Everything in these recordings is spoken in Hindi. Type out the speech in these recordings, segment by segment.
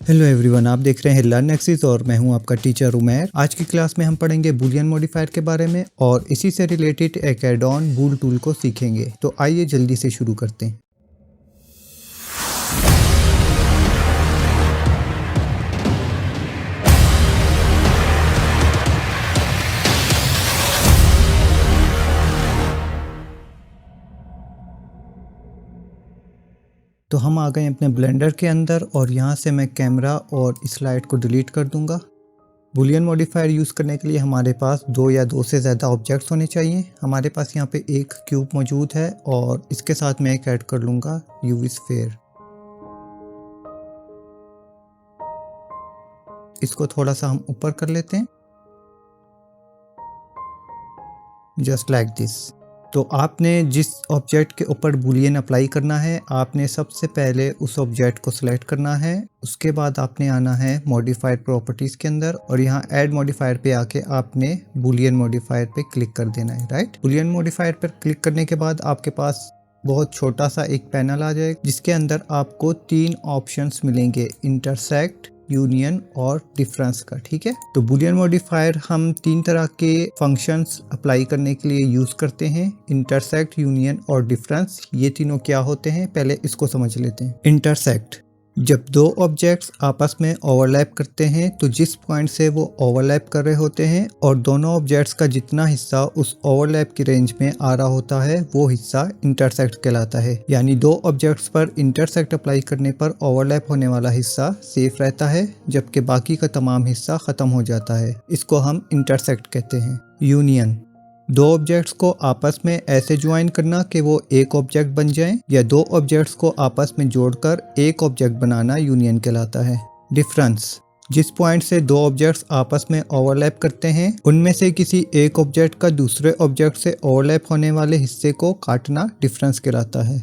हेलो एवरीवन, आप देख रहे हैं लर्न एक्सिस और मैं हूं आपका टीचर उमैर। आज की क्लास में हम पढ़ेंगे बूलियन मॉडिफायर के बारे में और इसी से रिलेटेड एक ऐड ऑन बूल टूल को सीखेंगे। तो आइए जल्दी से शुरू करते हैं। तो हम आ गए अपने ब्लेंडर के अंदर और यहाँ से मैं कैमरा और स्लाइड को डिलीट कर दूंगा। बूलियन मॉडिफायर यूज़ करने के लिए हमारे पास दो या दो से ज़्यादा ऑब्जेक्ट्स होने चाहिए। हमारे पास यहाँ पे एक क्यूब मौजूद है और इसके साथ मैं एक ऐड कर लूँगा यूवी स्फीयर। इसको थोड़ा सा हम ऊपर कर लेते हैं, जस्ट लाइक दिस। तो आपने जिस ऑब्जेक्ट के ऊपर बूलियन अप्लाई करना है, आपने सबसे पहले उस ऑब्जेक्ट को सिलेक्ट करना है। उसके बाद आपने आना है मॉडिफायर प्रॉपर्टीज़ के अंदर और यहाँ ऐड मॉडिफायर पे आके आपने बूलियन मॉडिफायर पे क्लिक कर देना है, राइट। बूलियन मॉडिफायर पर क्लिक करने के बाद आपके पास बहुत छोटा सा एक पैनल आ जाएगा जिसके अंदर आपको तीन ऑप्शंस मिलेंगे, इंटरसेक्ट, यूनियन और डिफरेंस का। ठीक है, तो बूलियन मॉडिफायर हम तीन तरह के फंक्शंस अप्लाई करने के लिए यूज करते हैं, इंटरसेक्ट, यूनियन और डिफरेंस। ये तीनों क्या होते हैं, पहले इसको समझ लेते हैं। इंटरसेक्ट, जब दो ऑब्जेक्ट्स आपस में ओवरलैप करते हैं तो जिस पॉइंट से वो ओवरलैप कर रहे होते हैं और दोनों ऑब्जेक्ट्स का जितना हिस्सा उस ओवरलैप की रेंज में आ रहा होता है वो हिस्सा इंटरसेक्ट कहलाता है। यानी दो ऑब्जेक्ट्स पर इंटरसेक्ट अप्लाई करने पर ओवरलैप होने वाला हिस्सा सेफ रहता है जबकि बाकी का तमाम हिस्सा खत्म हो जाता है। इसको हम इंटरसेक्ट कहते हैं। यूनियन, दो ऑब्जेक्ट्स को आपस में ऐसे ज्वाइन करना कि वो एक ऑब्जेक्ट बन जाएं या दो ऑब्जेक्ट्स को आपस में जोड़कर एक ऑब्जेक्ट बनाना यूनियन कहलाता है। डिफरेंस, जिस पॉइंट से दो ऑब्जेक्ट्स आपस में ओवरलैप करते हैं उनमें से किसी एक ऑब्जेक्ट का दूसरे ऑब्जेक्ट से ओवरलैप होने वाले हिस्से को काटना डिफरेंस कहलाता है।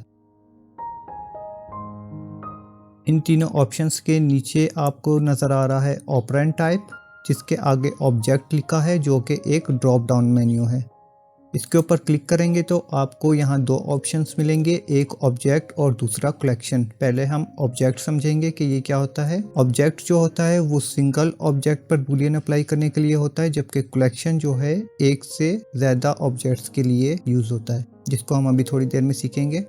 इन तीनों ऑप्शंस के नीचे आपको नजर आ रहा है ऑपरेंड टाइप, जिसके आगे ऑब्जेक्ट लिखा है जो कि एक ड्रॉप डाउन मेन्यू है। इसके ऊपर क्लिक करेंगे तो आपको यहाँ दो ऑप्शंस मिलेंगे, एक ऑब्जेक्ट और दूसरा कलेक्शन। पहले हम ऑब्जेक्ट समझेंगे कि ये क्या होता है। ऑब्जेक्ट जो होता है वो सिंगल ऑब्जेक्ट पर बूलियन अप्लाई करने के लिए होता है, जबकि कलेक्शन जो है एक से ज़्यादा ऑब्जेक्ट्स के लिए यूज़ होता है, जिसको हम अभी थोड़ी देर में सीखेंगे।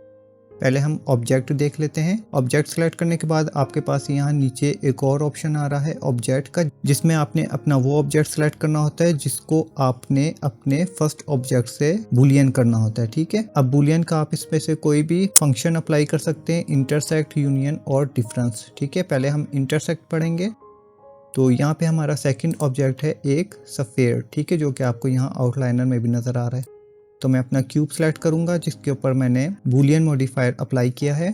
पहले हम ऑब्जेक्ट देख लेते हैं। ऑब्जेक्ट सेलेक्ट करने के बाद आपके पास यहाँ नीचे एक और ऑप्शन आ रहा है ऑब्जेक्ट का, जिसमें आपने अपना वो ऑब्जेक्ट सेलेक्ट करना होता है जिसको आपने अपने फर्स्ट ऑब्जेक्ट से बूलियन करना होता है। ठीक है, अब बूलियन का आप इसमें से कोई भी फंक्शन अप्लाई कर सकते हैं, इंटरसेक्ट, यूनियन और डिफरेंस। ठीक है, पहले हम इंटरसेक्ट पढ़ेंगे। तो यहाँ पे हमारा सेकंड ऑब्जेक्ट है एक स्फीयर, ठीक है, जो कि आपको यहाँ आउटलाइनर में भी नजर आ रहा है। तो मैं अपना क्यूब सेलेक्ट करूंगा जिसके ऊपर मैंने बूलियन मॉडिफायर अप्लाई किया है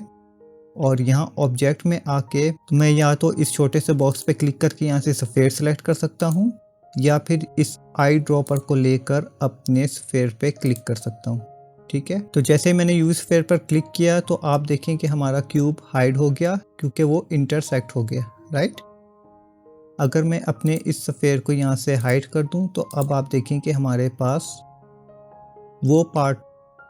और यहाँ ऑब्जेक्ट में आके मैं या तो इस छोटे से बॉक्स पे क्लिक करके यहाँ से स्फीयर सेलेक्ट कर सकता हूँ या फिर इस आई ड्रॉपर को लेकर अपने स्फीयर पे क्लिक कर सकता हूँ। ठीक है, तो जैसे मैंने यूज स्फीयर पर क्लिक किया तो आप देखें कि हमारा क्यूब हाइड हो गया क्योंकि वो इंटरसेक्ट हो गया, राइट। अगर मैं अपने इस स्फीयर को यहाँ से हाइड कर दूँ तो अब आप देखें कि हमारे पास वो पार्ट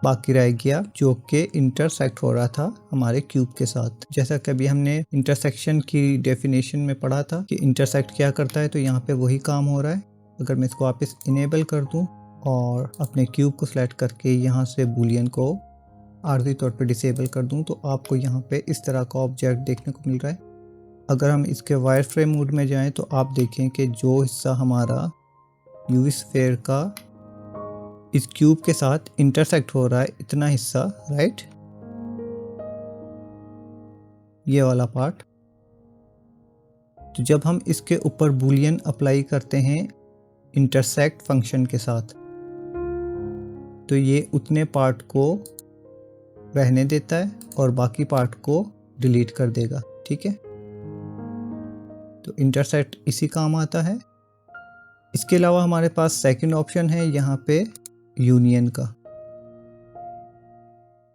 बाकी रह गया जो कि इंटरसेक्ट हो रहा था हमारे क्यूब के साथ। जैसा कि अभी हमने इंटरसेक्शन की डेफिनेशन में पढ़ा था कि इंटरसेक्ट क्या करता है, तो यहाँ पे वही काम हो रहा है। अगर मैं इसको वापस इनेबल कर दूं और अपने क्यूब को सिलेक्ट करके यहाँ से बूलियन को आर्जी तौर पे डिसेबल कर दूं तो आपको यहाँ पे इस तरह का ऑब्जेक्ट देखने को मिल रहा है। अगर हम इसके वायर फ्रेम मोड में जाएँ तो आप देखें कि जो हिस्सा हमारा यूवी स्फीयर का इस क्यूब के साथ इंटरसेक्ट हो रहा है, इतना हिस्सा, राइट, ये वाला पार्ट। तो जब हम इसके ऊपर बूलियन अप्लाई करते हैं इंटरसेक्ट फंक्शन के साथ तो ये उतने पार्ट को रहने देता है और बाकी पार्ट को डिलीट कर देगा। ठीक है, तो इंटरसेक्ट इसी काम आता है। इसके अलावा हमारे पास सेकंड ऑप्शन है यहाँ पे यूनियन का।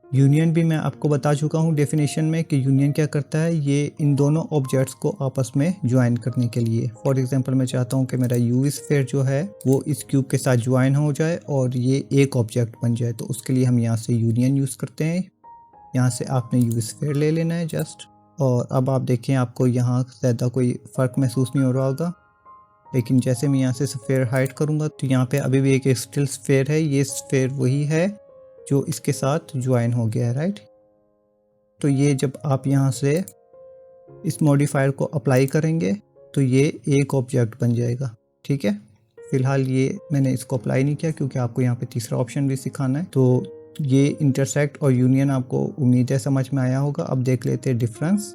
यूनियन भी मैं आपको बता चुका हूँ डेफिनेशन में कि यूनियन क्या करता है, ये इन दोनों ऑब्जेक्ट्स को आपस में ज्वाइन करने के लिए। फॉर एग्जांपल मैं चाहता हूँ कि मेरा यूवी स्फीयर जो है वो इस क्यूब के साथ ज्वाइन हो जाए और ये एक ऑब्जेक्ट बन जाए, तो उसके लिए हम यहाँ से यूनियन यूज़ करते हैं। यहाँ से आपने यूवी स्फीयर ले लेना है जस्ट, और अब आप देखें आपको यहाँ ज़्यादा कोई फ़र्क महसूस नहीं हो रहा होगा, लेकिन जैसे मैं यहाँ से स्फेयर हाइड करूँगा तो यहाँ पे अभी भी एक स्टिल स्फेयर है। ये स्फेयर वही है जो इसके साथ ज्वाइन हो गया है, राइट। तो ये जब आप यहाँ से इस मॉडिफायर को अप्लाई करेंगे तो ये एक ऑब्जेक्ट बन जाएगा, ठीक है। फिलहाल ये मैंने इसको अप्लाई नहीं किया क्योंकि आपको यहाँ पे तीसरा ऑप्शन भी सिखाना है। तो ये इंटरसेक्ट और यूनियन आपको उम्मीद है समझ में आया होगा। अब देख लेते हैं डिफरेंस।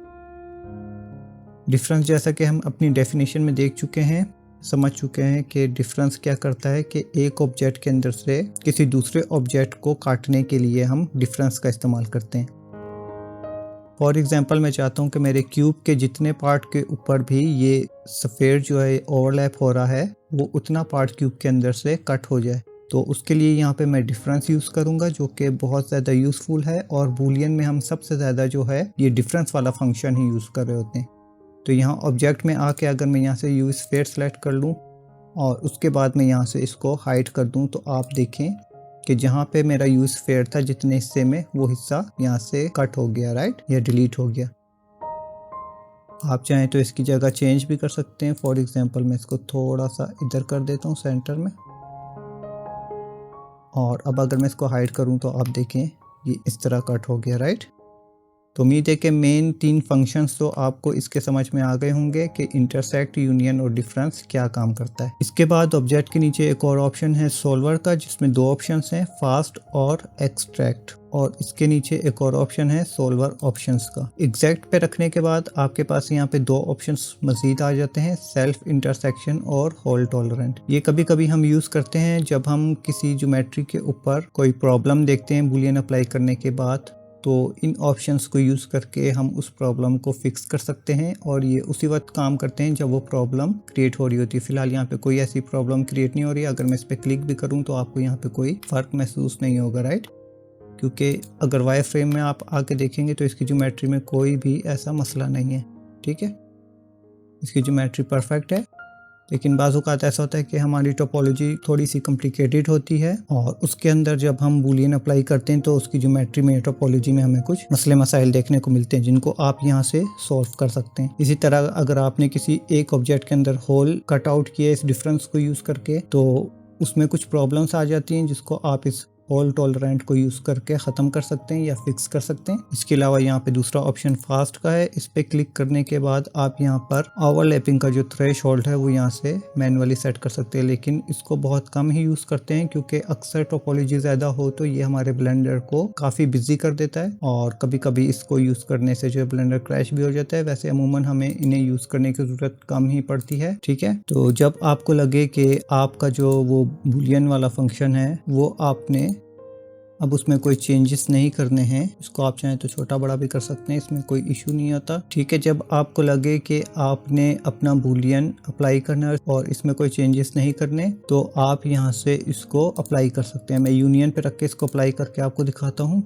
डिफरेंस जैसा कि हम अपनी डेफिनेशन में देख चुके हैं, समझ चुके हैं कि डिफरेंस क्या करता है कि एक ऑब्जेक्ट के अंदर से किसी दूसरे ऑब्जेक्ट को काटने के लिए हम डिफरेंस का इस्तेमाल करते हैं। फॉर एग्जांपल मैं चाहता हूं कि मेरे क्यूब के जितने पार्ट के ऊपर भी ये स्फेयर जो है ओवरलैप हो रहा है वो उतना पार्ट क्यूब के अंदर से कट हो जाए। तो उसके लिए यहाँ पे मैं डिफरेंस यूज़ करूँगा जो कि बहुत ज़्यादा यूज़फुल है, और बूलियन में हम सबसे ज़्यादा जो है ये डिफरेंस वाला फंक्शन ही यूज़ कर रहे होते हैं। तो यहाँ ऑब्जेक्ट में आके अगर मैं यहाँ से यू स्फेयर सेलेक्ट कर लूँ और उसके बाद मैं यहाँ से इसको हाइड कर दूँ तो आप देखें कि जहाँ पे मेरा यू स्फेयर था जितने हिस्से में, वो हिस्सा यहाँ से कट हो गया, राइट, या डिलीट हो गया। आप चाहें तो इसकी जगह चेंज भी कर सकते हैं। फॉर एग्जांपल मैं इसको थोड़ा सा इधर कर देता हूँ सेंटर में, और अब अगर मैं इसको हाइड करूँ तो आप देखें ये इस तरह कट हो गया, राइट। तो उम्मीद है कि मेन 3 फंक्शंस तो आपको इसके समझ में आ गए होंगे कि इंटरसेक्ट, यूनियन और डिफरेंस क्या काम करता है। इसके बाद ऑब्जेक्ट के नीचे एक और ऑप्शन है सॉल्वर का, जिसमें 2 ऑप्शंस हैं, फास्ट और एक्सट्रैक्ट, और इसके नीचे एक और ऑप्शन है सॉल्वर ऑप्शंस का। एग्जैक्ट पे रखने के बाद आपके पास यहाँ पे 2 ऑप्शंस मजीद आ जाते हैं, सेल्फ इंटरसेक्शन और होल टॉलरेंट। ये कभी कभी हम यूज करते हैं जब हम किसी ज्योमेट्री के ऊपर कोई प्रॉब्लम देखते हैं बूलियन अप्लाई करने के बाद, तो इन ऑप्शंस को यूज़ करके हम उस प्रॉब्लम को फिक्स कर सकते हैं, और ये उसी वक्त काम करते हैं जब वो प्रॉब्लम क्रिएट हो रही होती है। फिलहाल यहाँ पे कोई ऐसी प्रॉब्लम क्रिएट नहीं हो रही है। अगर मैं इस पर क्लिक भी करूँ तो आपको यहाँ पे कोई फ़र्क महसूस नहीं होगा, राइट, क्योंकि अगर वाई फ्रेम में आप आके देखेंगे तो इसकी ज्योमेट्री में कोई भी ऐसा मसला नहीं है, ठीक है। इसकी ज्योमेट्री परफेक्ट है। लेकिन बाज़-औक़ात ऐसा होता है कि हमारी टोपोलॉजी थोड़ी सी कॉम्प्लिकेटेड होती है, और उसके अंदर जब हम बूलियन अप्लाई करते हैं तो उसकी ज्योमेट्री में, टोपोलॉजी में हमें कुछ मसले मसाइल देखने को मिलते हैं जिनको आप यहाँ से सॉल्व कर सकते हैं। इसी तरह अगर आपने किसी एक ऑब्जेक्ट के अंदर होल कट आउट किया इस डिफरेंस को यूज़ करके, तो उसमें कुछ प्रॉब्लम्स आ जाती हैं जिसको आप इस होल टॉलरेंट को यूज़ करके ख़त्म कर सकते हैं या फिक्स कर सकते हैं। इसके अलावा यहाँ पे दूसरा ऑप्शन फास्ट का है। इस पे क्लिक करने के बाद आप यहाँ पर ओवरलैपिंग का जो थ्रेशोल्ड है वो यहाँ से मैनुअली सेट कर सकते हैं, लेकिन इसको बहुत कम ही यूज़ करते हैं क्योंकि अक्सर टोपोलॉजी ज़्यादा हो तो ये हमारे ब्लेंडर को काफ़ी बिजी कर देता है, और कभी कभी इसको यूज़ करने से जो ब्लेंडर क्रैश भी हो जाता है। वैसे अमूमन हमें इन्हें यूज़ करने की ज़रूरत कम ही पड़ती है, ठीक है। तो जब आपको लगे कि आपका जो वो बूलियन वाला फंक्शन है वो आपने अब उसमें कोई चेंजेस नहीं करने हैं, इसको आप चाहें तो छोटा बड़ा भी कर सकते हैं, इसमें कोई इशू नहीं आता, ठीक है। जब आपको लगे कि आपने अपना बूलियन अप्लाई करना है और इसमें कोई चेंजेस नहीं करने, तो आप यहाँ से इसको अप्लाई कर सकते हैं। मैं यूनियन पे रख के इसको अप्लाई करके आपको दिखाता हूँ,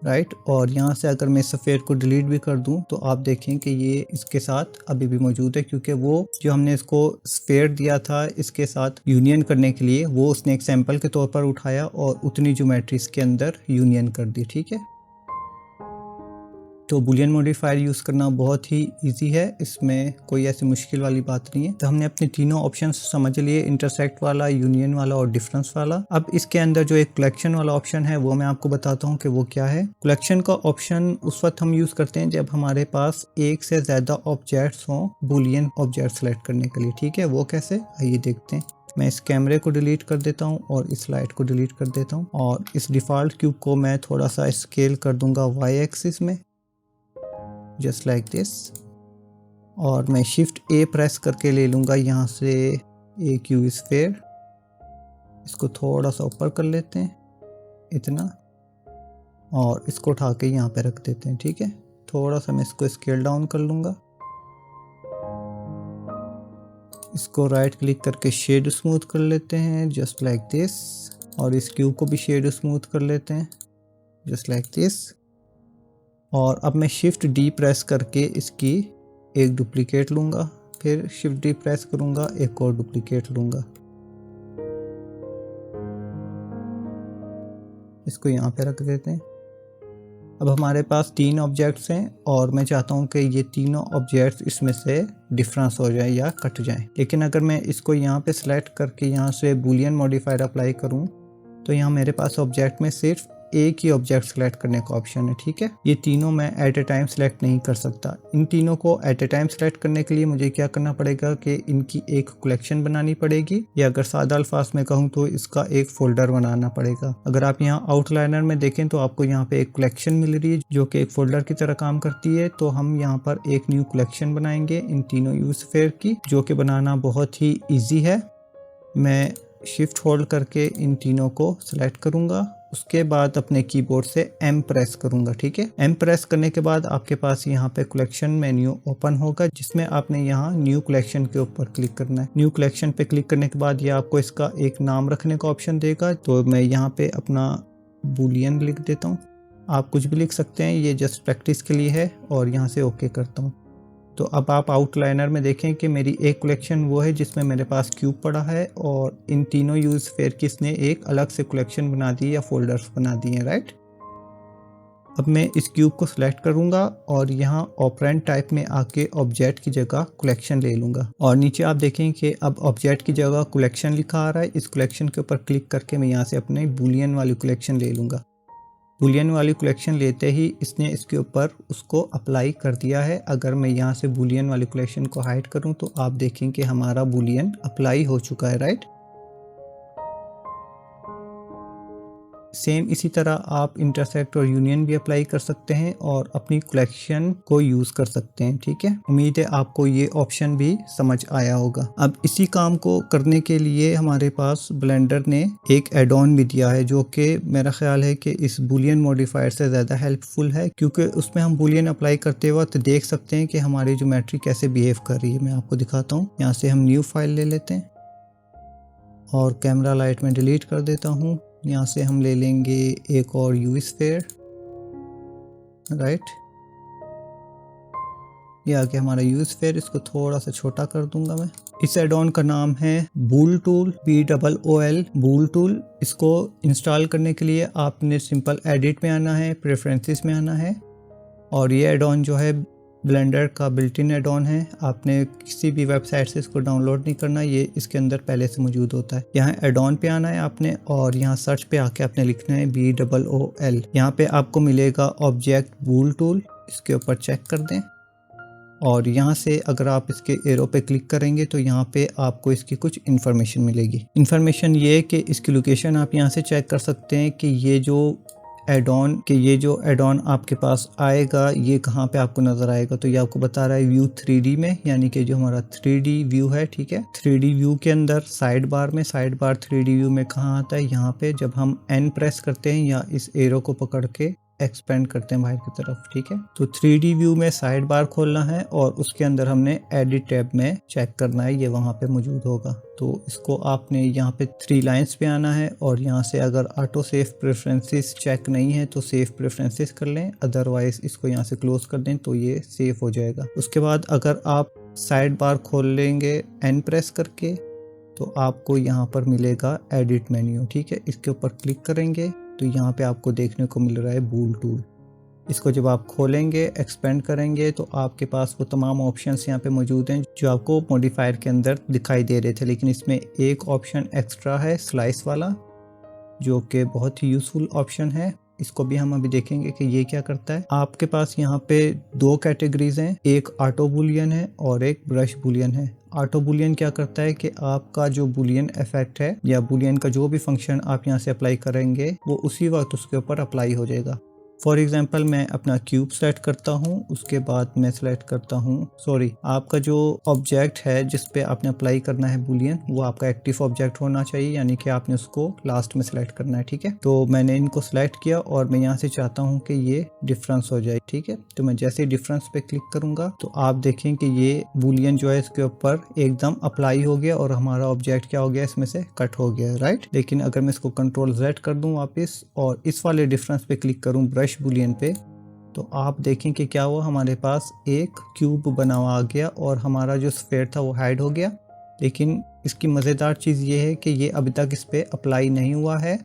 राइट। और यहाँ से अगर मैं सफ़ेयर को डिलीट भी कर दूं तो आप देखें कि ये इसके साथ अभी भी मौजूद है, क्योंकि वो जो हमने इसको स्फेयर दिया था इसके साथ यूनियन करने के लिए, वो उसने एक सैंपल के तौर पर उठाया और उतनी ज्योमेट्रीज के अंदर यूनियन कर दी, ठीक है। तो बूलियन मॉडिफायर यूज़ करना बहुत ही इजी है, इसमें कोई ऐसी मुश्किल वाली बात नहीं है। तो हमने अपने तीनों ऑप्शन समझ लिए, इंटरसेक्ट वाला, यूनियन वाला और डिफरेंस वाला। अब इसके अंदर जो एक कलेक्शन वाला ऑप्शन है वो मैं आपको बताता हूँ कि वो क्या है। कलेक्शन का ऑप्शन उस वक्त हम यूज़ करते हैं जब हमारे पास एक से ज़्यादा ऑब्जेक्ट्स हों बूलियन ऑब्जेक्ट सेलेक्ट करने के लिए, ठीक है। वो कैसे, आइए देखते हैं। मैं इस कैमरे को डिलीट कर देता हूँ और इस लाइट को डिलीट कर देता हूँ, और इस डिफ़ॉल्ट क्यूब को मैं थोड़ा सा स्केल कर दूंगा वाई एक्सिस में, जस्ट लाइक दिस, और मैं शिफ्ट ए प्रेस करके ले लूँगा यहाँ से एक यू स्फेयर, इसको थोड़ा सा ऊपर कर लेते हैं इतना, और इसको उठा के यहाँ पे रख देते हैं, ठीक है। थोड़ा सा मैं इसको स्केल डाउन कर लूँगा, इसको राइट क्लिक करके शेड स्मूथ कर लेते हैं जस्ट लाइक दिस, और इस क्यूब को भी शेड स्मूथ कर लेते हैं जस्ट लाइक दिस। और अब मैं शिफ्ट डी प्रेस करके इसकी एक डुप्लीकेट लूँगा, फिर शिफ्ट डी प्रेस करूँगा, एक और डुप्लीकेट लूँगा, इसको यहाँ पे रख देते हैं। अब हमारे पास 3 ऑब्जेक्ट्स हैं और मैं चाहता हूँ कि ये तीनों ऑब्जेक्ट्स इसमें से डिफरेंस हो जाए या कट जाए। लेकिन अगर मैं इसको यहाँ पे सिलेक्ट करके यहाँ से बूलियन मॉडिफायर अप्लाई करूँ तो यहाँ मेरे पास ऑब्जेक्ट में सिर्फ एक ही ऑब्जेक्ट सेलेक्ट करने का ऑप्शन है, ठीक है। ये तीनों मैं एट ए टाइम सेलेक्ट नहीं कर सकता। इन तीनों को एट ए टाइम सेलेक्ट करने के लिए मुझे क्या करना पड़ेगा कि इनकी एक कलेक्शन बनानी पड़ेगी, या अगर सादा अल्फाज में कहूँ तो इसका एक फोल्डर बनाना पड़ेगा। अगर आप यहाँ आउटलाइनर में देखें तो आपको यहाँ पे एक कलेक्शन मिल रही है जो कि एक फोल्डर की तरह काम करती है। तो हम यहाँ पर एक न्यू कलेक्शन बनाएंगे इन तीनों यूज स्फीयर की, जो कि बनाना बहुत ही ईजी है। मैं शिफ्ट होल्ड करके इन तीनों को सिलेक्ट करूंगा, उसके बाद अपने कीबोर्ड से M प्रेस करूंगा, ठीक है। M प्रेस करने के बाद आपके पास यहाँ पे कलेक्शन मेन्यू ओपन होगा, जिसमें आपने यहाँ न्यू कलेक्शन के ऊपर क्लिक करना है। न्यू कलेक्शन पे क्लिक करने के बाद ये आपको इसका एक नाम रखने का ऑप्शन देगा। तो मैं यहाँ पे अपना बूलियन लिख देता हूँ, आप कुछ भी लिख सकते हैं, ये जस्ट प्रैक्टिस के लिए है, और यहाँ से ओके करता हूँ। तो अब आप आउटलाइनर में देखें कि मेरी एक कलेक्शन वो है जिसमें मेरे पास क्यूब पड़ा है, और इन तीनों यूज स्फीयर की इसने एक अलग से कलेक्शन बना दी या फोल्डर्स बना दिए, राइट। अब मैं इस क्यूब को सिलेक्ट करूंगा और यहाँ ऑपरेंड टाइप में आके ऑब्जेक्ट की जगह कलेक्शन ले लूंगा, और नीचे आप देखें कि अब ऑब्जेक्ट की जगह कलेक्शन लिखा आ रहा है। इस कलेक्शन के ऊपर क्लिक करके मैं यहाँ से अपने बूलियन वाली कलेक्शन ले लूंगा। बूलियन वाली कलेक्शन लेते ही इसने इसके ऊपर उसको अप्लाई कर दिया है। अगर मैं यहाँ से बूलियन वाली कलेक्शन को हाइड करूँ तो आप देखें कि हमारा बूलियन अप्लाई हो चुका है, राइट। सेम इसी तरह आप इंटरसेक्ट और यूनियन भी अप्लाई कर सकते हैं और अपनी कलेक्शन को यूज कर सकते हैं, ठीक है। उम्मीद है आपको ये ऑप्शन भी समझ आया होगा। अब इसी काम को करने के लिए हमारे पास ब्लेंडर ने एक एड ऑन भी दिया है, जो कि मेरा ख्याल है कि इस बूलियन मॉडिफायर से ज्यादा हेल्पफुल है, क्योंकि उसमें हम बूलियन अप्लाई करते वक्त देख सकते हैं कि हमारी ज्योमेट्री कैसे बिहेव कर रही है। मैं आपको दिखाता हूँ। यहाँ से हम न्यू फाइल ले लेते हैं और कैमरा लाइट में डिलीट कर देता हूँ। यहाँ से हम ले लेंगे एक और यू स्फीयर, राइट। ये आगे हमारा यू स्फीयर, इसको थोड़ा सा छोटा कर दूंगा मैं। इस एड ऑन का नाम है बूल टूल, BOOL बूल टूल। इसको इंस्टॉल करने के लिए आपने सिंपल एडिट में आना है, प्रेफरेंसेस में आना है, और ये एड ऑन जो है ब्लेंडर का बिल्ट इन एड ऑन है। आपने किसी भी वेबसाइट से इसको डाउनलोड नहीं करना, ये इसके अंदर पहले से मौजूद होता है। यहाँ एड ऑन पे आना है आपने, और यहाँ सर्च पे आके आपने लिखना है BOOL। यहाँ पे आपको मिलेगा ऑब्जेक्ट बूल टूल, इसके ऊपर चेक कर दें, और यहाँ से अगर आप इसके एरो पे क्लिक करेंगे तो यहाँ पे आपको इसकी कुछ इन्फॉर्मेशन मिलेगी। इन्फॉर्मेशन ये है कि इसकी लोकेशन आप यहाँ से चेक कर सकते हैं कि ये जो एड ऑन आपके पास आएगा ये कहाँ पे आपको नजर आएगा। तो ये आपको बता रहा है व्यू 3D में, यानी कि जो हमारा 3D व्यू है, ठीक है। 3D व्यू के अंदर साइड बार 3D व्यू में कहाँ आता है, यहाँ पे जब हम N प्रेस करते हैं या इस एरो को पकड़ के एक्सपेंड करते हैं बाहर की तरफ, ठीक है। तो 3D व्यू में साइड बार खोलना है और उसके अंदर हमने एडिट टैब में चेक करना है, ये वहां पे मौजूद होगा। तो इसको आपने यहाँ पे 3 लाइंस पे आना है, और यहाँ से अगर ऑटो सेव प्रेफरेंसेस चेक नहीं है तो सेव प्रेफरेंसेस कर लें, अदरवाइज इसको यहाँ से क्लोज कर दें तो ये सेव हो जाएगा। उसके बाद अगर आप साइड बार खोल लेंगे N प्रेस करके तो आपको यहाँ पर मिलेगा एडिट मेन्यू, ठीक है। इसके ऊपर क्लिक करेंगे तो यहाँ पे आपको देखने को मिल रहा है बूल टूल। इसको जब आप खोलेंगे, एक्सपेंड करेंगे, तो आपके पास वो तमाम ऑप्शंस यहाँ पे मौजूद हैं जो आपको मॉडिफायर के अंदर दिखाई दे रहे थे, लेकिन इसमें एक ऑप्शन एक्स्ट्रा है स्लाइस वाला, जो कि बहुत ही यूजफुल ऑप्शन है। इसको भी हम अभी देखेंगे कि ये क्या करता है। आपके पास यहाँ पे 2 कैटेगरीज हैं, एक ऑटो बुलियन है और एक ब्रश बुलियन है। ऑटो बुलियन क्या करता है कि आपका जो बुलियन इफेक्ट है या बुलियन का जो भी फंक्शन आप यहाँ से अप्लाई करेंगे वो उसी वक्त उसके ऊपर अप्लाई हो जाएगा। फॉर एग्जाम्पल मैं अपना क्यूब सेलेक्ट करता हूँ, उसके बाद मैं सेलेक्ट करता हूँ, आपका जो ऑब्जेक्ट है जिस पे आपने अप्लाई करना है बुलियन, वो आपका एक्टिव ऑब्जेक्ट होना चाहिए, यानी कि आपने उसको लास्ट में सेलेक्ट करना है, ठीक है। तो मैंने इनको सेलेक्ट किया और मैं यहाँ से चाहता हूँ कि ये डिफरेंस हो जाए, ठीक है। तो मैं जैसे ही डिफरेंस पे क्लिक करूंगा तो आप देखें कि ये बुलियन जो है इसके ऊपर एकदम अप्लाई हो गया और हमारा ऑब्जेक्ट क्या हो गया, इसमें से कट हो गया, राइट। लेकिन अगर मैं इसको Ctrl+Z कर दूं वापस और इस वाले डिफरेंस पे क्लिक करूं ब्रश बुलियन पे, तो आप देखें कि क्या हुआ, हमारे पास एक क्यूब बना हुआ आ गया और हमारा जो स्फीयर था वो हाइड हो गया। लेकिन इसकी मज़ेदार चीज़ ये है कि ये अभी तक इस पे अप्लाई नहीं हुआ है।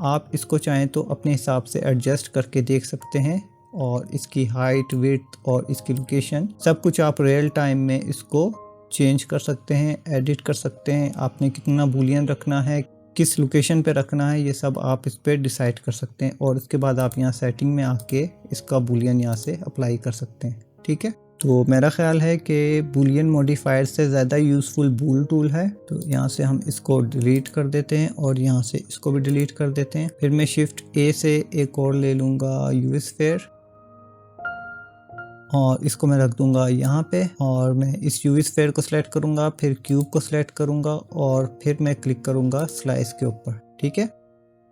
आप इसको चाहें तो अपने हिसाब से एडजस्ट करके देख सकते हैं, और इसकी हाइट, विड्थ और इसकी लोकेशन सब कुछ आप रियल टाइम में इसको चेंज कर सकते हैं, एडिट कर सकते हैं। आपने कितना बूलियन रखना है, किस लोकेशन पे रखना है, ये सब आप इस पर डिसाइड कर सकते हैं। और उसके बाद आप यहाँ सेटिंग में आके इसका बूलियन यहाँ से अप्लाई कर सकते हैं। ठीक है, तो मेरा ख्याल है कि बूलियन मॉडिफायर से ज़्यादा यूज़फुल बूल टूल है। तो यहाँ से हम इसको डिलीट कर देते हैं और यहाँ से इसको भी डिलीट कर देते हैं। फिर मैं शिफ्ट ए से एक और ले लूँगा यूवी स्फीयर, और इसको मैं रख दूंगा यहाँ पे, और मैं इस यूवी स्फीयर को सिलेक्ट करूंगा, फिर क्यूब को सिलेक्ट करूंगा और फिर मैं क्लिक करूंगा स्लाइस के ऊपर। ठीक है,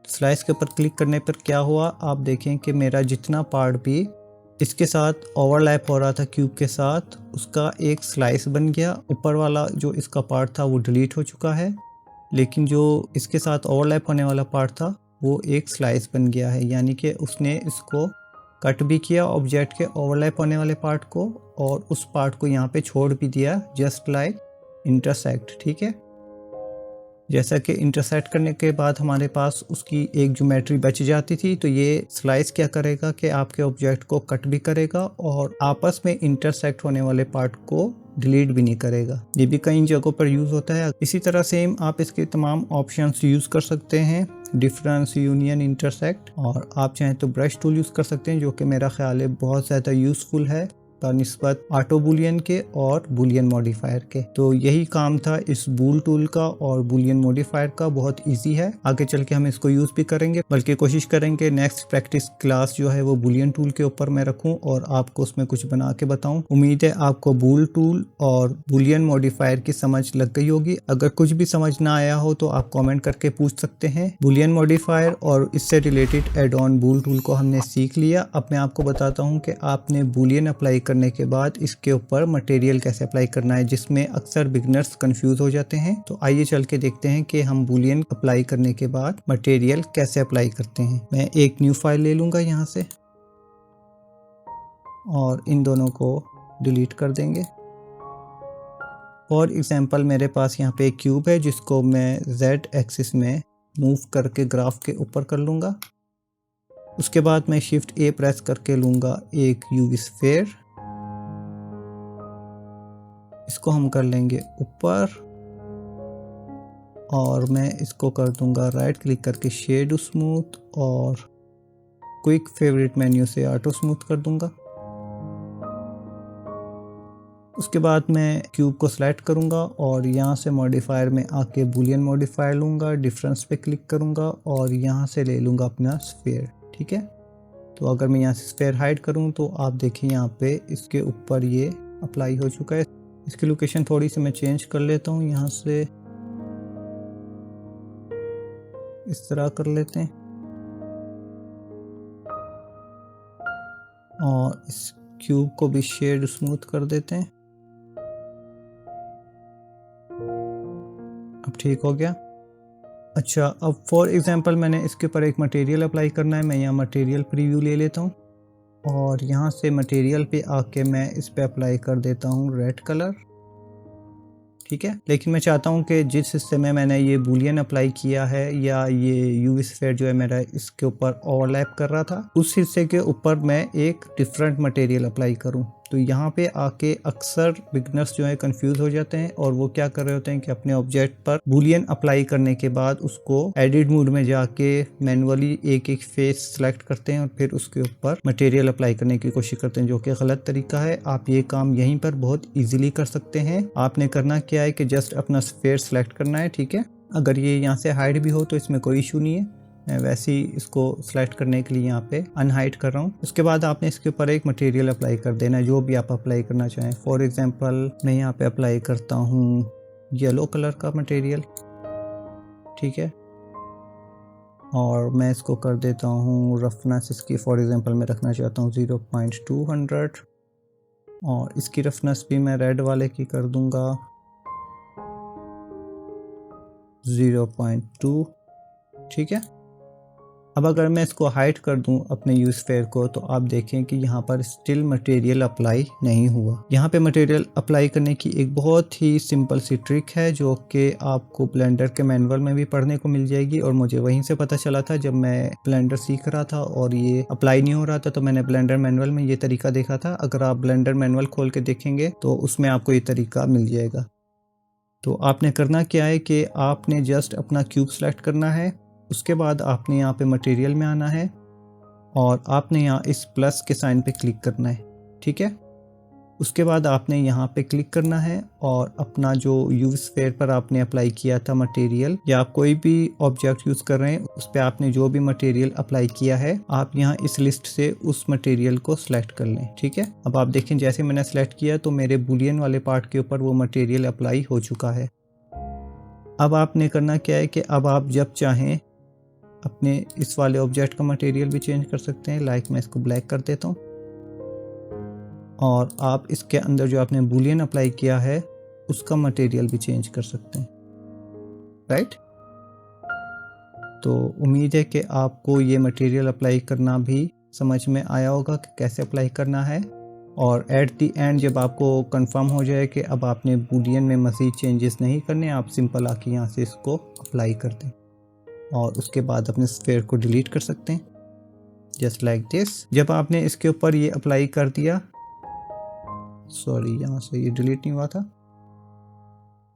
स्लाइस के ऊपर क्लिक करने पर क्या हुआ, आप देखें कि मेरा जितना पार्ट भी इसके साथ ओवरलैप हो रहा था क्यूब के साथ, उसका एक स्लाइस बन गया। ऊपर वाला जो इसका पार्ट था वो डिलीट हो चुका है, लेकिन जो इसके साथ ओवरलैप होने वाला पार्ट था वो एक स्लाइस बन गया है। यानी कि उसने इसको कट भी किया ऑब्जेक्ट के ओवरलैप होने वाले पार्ट को, और उस पार्ट को यहाँ पे छोड़ भी दिया, जस्ट लाइक इंटरसेक्ट। ठीक है, जैसा कि इंटरसेक्ट करने के बाद हमारे पास उसकी एक ज्योमेट्री बच जाती थी, तो ये स्लाइस क्या करेगा कि आपके ऑब्जेक्ट को कट भी करेगा और आपस में इंटरसेक्ट होने वाले पार्ट को डिलीट भी नहीं करेगा। ये भी कई जगहों पर यूज़ होता है। इसी तरह सेम आप इसके तमाम ऑप्शंस यूज़ कर सकते हैं, डिफरेंस, यूनियन, इंटरसेक्ट, और आप चाहें तो ब्रश टूल यूज़ कर सकते हैं, जो कि मेरा ख्याल है बहुत ज़्यादा यूज़फुल है निस्बत ऑटो बूलियन के और बूलियन मॉडिफायर के। तो यही काम था इस बूल टूल का और बूलियन मॉडिफायर का। बहुत इजी है, आगे चल के हम इसको यूज़ भी करेंगे, बल्कि कोशिश करेंगे नेक्स्ट प्रैक्टिस क्लास जो है वो बूलियन टूल के ऊपर मैं रखूं और आपको उसमें कुछ बना के बताऊं। उम्मीद है आपको बूल टूल और बूलियन मॉडिफायर की समझ लग गई होगी। अगर कुछ भी समझ ना आया हो तो आप कॉमेंट करके पूछ सकते हैं। बूलियन मॉडिफायर और इससे related add on bool tool को हमने सीख लिया। अब मैं आपको बताता हूँ कि आपने बूलियन अप्लाई करने के बाद इसके ऊपर मटेरियल कैसे अप्लाई करना है, जिसमें अक्सर बिगनर्स कंफ्यूज हो जाते हैं। तो आइए चल के देखते हैं कि हम बूलियन अप्लाई करने के बाद मटेरियल कैसे अप्लाई करते हैं। मैं एक न्यू फाइल ले लूंगा यहाँ से और इन दोनों को डिलीट कर देंगे। फॉर एग्जांपल मेरे पास यहाँ पे एक क्यूब है जिसको मैं Z एक्सिस में मूव करके ग्राफ के ऊपर कर लूँगा। उसके बाद मैं शिफ्ट A प्रेस करके लूँगा एक यूवी स्फीयर, इसको हम कर लेंगे ऊपर, और मैं इसको कर दूंगा राइट क्लिक करके शेड स्मूथ, और क्विक फेवरेट मेन्यू से ऑटो स्मूथ कर दूंगा। उसके बाद मैं क्यूब को सिलेक्ट करूंगा और यहाँ से मॉडिफायर में आके बूलियन मॉडिफायर लूंगा, डिफरेंस पे क्लिक करूंगा और यहाँ से ले लूंगा अपना स्फीयर। ठीक है, तो अगर मैं यहाँ से स्फीयर हाइड करूँ तो आप देखिए यहाँ पे इसके ऊपर ये अप्लाई हो चुका है। इसकी लोकेशन थोड़ी सी मैं चेंज कर लेता हूँ, यहाँ से इस तरह कर लेते हैं, और इस क्यूब को भी शेड स्मूथ कर देते हैं। अब ठीक हो गया। अच्छा, अब फॉर एग्जांपल मैंने इसके ऊपर एक मटेरियल अप्लाई करना है। मैं यहाँ मटेरियल प्रीव्यू ले लेता हूँ और यहाँ से मटेरियल पे आके मैं इस पे अप्लाई कर देता हूँ रेड कलर। ठीक है, लेकिन मैं चाहता हूँ कि जिस हिस्से में मैंने ये बूलियन अप्लाई किया है या ये यूवी स्फीयर जो है मेरा इसके ऊपर ओवरलैप कर रहा था, उस हिस्से के ऊपर मैं एक डिफरेंट मटेरियल अप्लाई करूँ। तो यहाँ पे आके अक्सर बिगनर्स जो है कंफ्यूज हो जाते हैं और वो क्या कर रहे होते हैं कि अपने ऑब्जेक्ट पर बूलियन अप्लाई करने के बाद उसको एडिट मोड में जाके मैनुअली एक एक फेस सेलेक्ट करते हैं और फिर उसके ऊपर मटेरियल अप्लाई करने की कोशिश करते हैं, जो कि गलत तरीका है। आप ये काम यहीं पर बहुत ईजिली कर सकते हैं। आपने करना क्या है कि जस्ट अपना स्फीयर सेलेक्ट करना है। ठीक है, अगर ये यहाँ से हाइड भी हो तो इसमें कोई इशू नहीं है। मैं वैसे ही इसको सेलेक्ट करने के लिए यहाँ पे अनहाइड कर रहा हूँ। उसके बाद आपने इसके ऊपर एक मटेरियल अप्लाई कर देना है, जो भी आप अप्लाई करना चाहें। फॉर एग्जांपल मैं यहाँ पे अप्लाई करता हूँ येलो कलर का मटेरियल। ठीक है, और मैं इसको कर देता हूँ रफनेस इसकी फॉर एग्जांपल मैं रखना चाहता हूँ 0.200, और इसकी रफनेस भी मैं रेड वाले की कर दूंगा 0.2। ठीक है, अब अगर मैं इसको हाइड कर दूं अपने यूज स्फीयर को, तो आप देखें कि यहाँ पर स्टिल मटेरियल अप्लाई नहीं हुआ। यहाँ पे मटेरियल अप्लाई करने की एक बहुत ही सिंपल सी ट्रिक है जो कि आपको ब्लेंडर के मैनुअल में भी पढ़ने को मिल जाएगी, और मुझे वहीं से पता चला था जब मैं ब्लेंडर सीख रहा था और ये अप्लाई नहीं हो रहा था, तो मैंने ब्लेंडर मैनुअल में ये तरीका देखा था। अगर आप ब्लेंडर मैनुअल खोल के देखेंगे तो उसमें आपको ये तरीका मिल जाएगा। तो आपने करना क्या है कि आपने जस्ट अपना क्यूब सेलेक्ट करना है, उसके बाद आपने यहाँ पे मटेरियल में आना है और आपने यहाँ इस प्लस के साइन पे क्लिक करना है, ठीक है। उसके बाद आपने यहाँ पे क्लिक करना है और अपना जो यूज स्फीयर पर आपने अप्लाई किया था मटेरियल, या आप कोई भी ऑब्जेक्ट यूज़ कर रहे हैं उस पर आपने जो भी मटेरियल अप्लाई किया है, आप यहाँ इस लिस्ट से उस मटेरियल को सिलेक्ट कर लें, ठीक है। अब आप देखें जैसे मैंने सेलेक्ट किया तो मेरे बुलियन वाले पार्ट के ऊपर वो मटेरियल अप्लाई हो चुका है। अब आपने करना क्या है कि अब आप जब चाहें अपने इस वाले ऑब्जेक्ट का मटेरियल भी चेंज कर सकते हैं। लाइक मैं इसको ब्लैक कर देता हूँ और आप इसके अंदर जो आपने बुलियन अप्लाई किया है उसका मटेरियल भी चेंज कर सकते हैं, राइट। तो उम्मीद है कि आपको ये मटेरियल अप्लाई करना भी समझ में आया होगा कि कैसे अप्लाई करना है, और एट द एंड जब आपको कंफर्म हो जाए कि अब आपने बुलियन में मज़ीद चेंजेस नहीं करने, आप सिंपल आके यहाँ से इसको अप्लाई कर दें और उसके बाद अपने स्फीयर को डिलीट कर सकते हैं, जस्ट लाइक दिस। जब आपने इसके ऊपर ये अप्लाई कर दिया, सॉरी यहाँ से ये डिलीट नहीं हुआ था,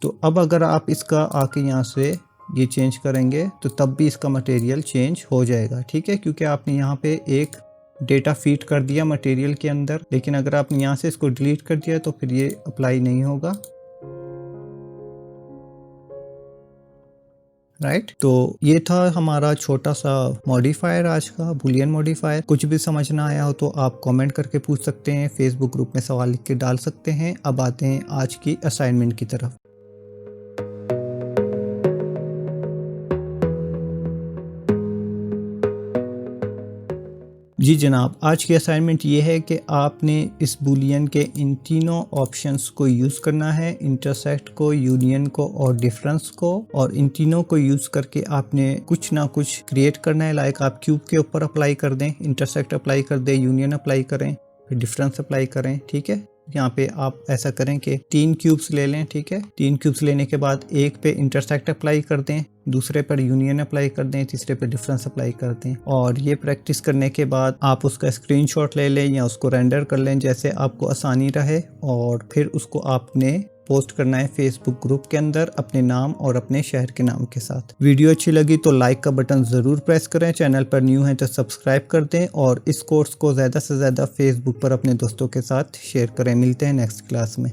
तो अब अगर आप इसका आके यहाँ से ये चेंज करेंगे तो तब भी इसका मटेरियल चेंज हो जाएगा, ठीक है, क्योंकि आपने यहाँ पे एक डेटा फीड कर दिया मटेरियल के अंदर। लेकिन अगर आपने यहाँ से इसको डिलीट कर दिया तो फिर ये अप्लाई नहीं होगा, राइट। तो ये था हमारा छोटा सा मॉडिफायर आज का, बुलियन मॉडिफायर। कुछ भी समझ ना आया हो तो आप कमेंट करके पूछ सकते हैं, फेसबुक ग्रुप में सवाल लिख के डाल सकते हैं। अब आते हैं आज की असाइनमेंट की तरफ। जी जनाब, आज की असाइनमेंट ये है कि आपने इस बुलियन के इन तीनों ऑप्शंस को यूज़ करना है, इंटरसेक्ट को, यूनियन को और डिफरेंस को। और इन तीनों को यूज़ करके आपने कुछ ना कुछ क्रिएट करना है। लाइक आप क्यूब के ऊपर अप्लाई कर दें, इंटरसेक्ट अप्लाई कर दें, यूनियन अप्लाई करें, फिर डिफरेंस अप्लाई करें, ठीक है। यहाँ पे आप ऐसा करें कि 3 क्यूब्स ले लें, ठीक है। 3 क्यूब्स लेने के बाद एक पे इंटरसेक्ट अप्लाई कर दें, दूसरे पर यूनियन अप्लाई कर दें, तीसरे पे डिफरेंस अप्लाई कर दें। और ये प्रैक्टिस करने के बाद आप उसका स्क्रीनशॉट ले लें या उसको रेंडर कर लें, जैसे आपको आसानी रहे। और फिर उसको आपने पोस्ट करना है फेसबुक ग्रुप के अंदर अपने नाम और अपने शहर के नाम के साथ। वीडियो अच्छी लगी तो लाइक का बटन ज़रूर प्रेस करें, चैनल पर न्यू है तो सब्सक्राइब कर दें और इस कोर्स को ज़्यादा से ज़्यादा फेसबुक पर अपने दोस्तों के साथ शेयर करें। मिलते हैं नेक्स्ट क्लास में।